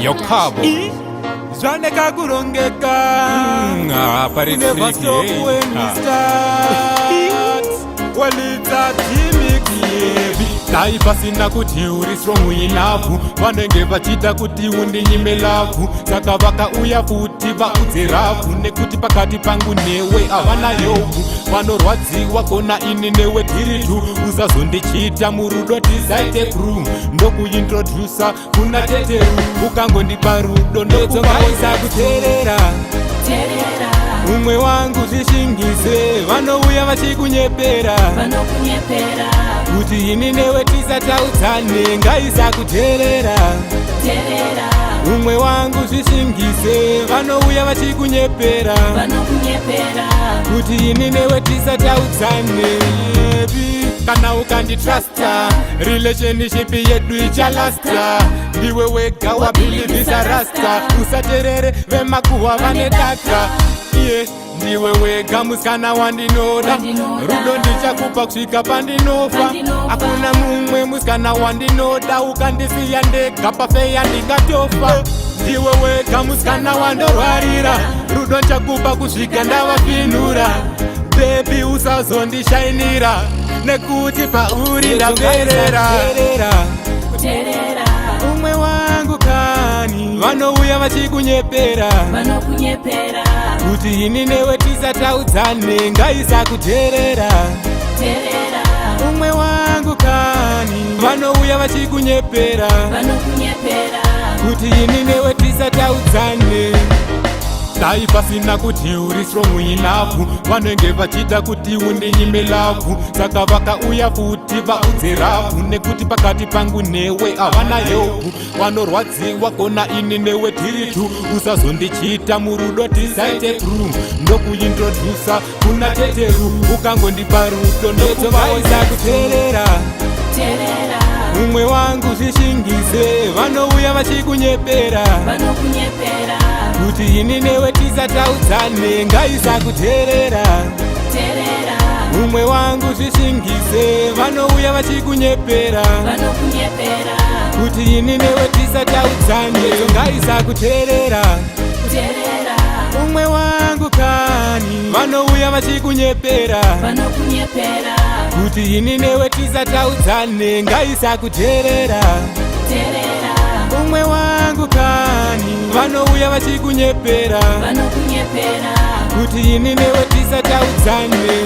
Yo Cabo Zwane kakurongeka Never stop when we start Walita timiki Taifa sina kuti uri strong enough Vanenge vachita kuti undinyime love Saka vaka uya futi vaudze rafu Nekuti pakati pangu newe avana yobu Vanorwadziwa kona ini newe tiritu Usazondichita murudo tisaite crew Ndokuintrodusa kuna teteru Ukangondipa rudo ndokuvaisa kuterera umwe wangu zvishingize vanouya vachikunyepera kuti ini newe tisataudzane ngaisa kuterera umwe wangu zvishingize vanouya vachikunyepera kuti ini newe tisataudzane kana ukanditrusta relationship yedu ichalasta ndiwe wega wabilivisa rasta usaterere vemakuhwa vanedaka ndiwe wega musikana wandinoda rudo ndichakupa kusvika pandinofa hakuna mumwe musikana wandinoda ukandisiya ndega pafeya ndikatofa ndiwe wega musikana wandorwarira rudo ndichakupa kusvika ndavafinura bebi usazondishainira nekuti pauri ndaperera umwe wangu kani vanouya vachikunyepera kuti ini newe tisataudzane ngaisa kuterera umwe wangu kani vanouya vachikunyepera kuti ini newe tisataudzane dai pasina kuti uri strong enough vanenge vachida kuti undinyime love saka vakauya futi vaudze rafu nekuti pakati pangu newe avana yobu vanorwadziwa kona ini newe tiritu usazondichita murudo tisaite crew ndokuintrodusa kuna teteru ukangondipa rudo ndokuvaisa kuterera umwe wangu zvishingize vanouya vachikunyepera kuti ini newe tisataudzane ngaisa kuterera umwe wangu zvishingize vanouya vachikunyepera kuti ini newe tisataudzane ngaisa kuterera umwe wangu kani vanouya vachikunyepera kuti ini newe tisataudzane ngaisa kuterera umwe wangu kani vanouya vachikunyepera kuti ini newe tisataudzane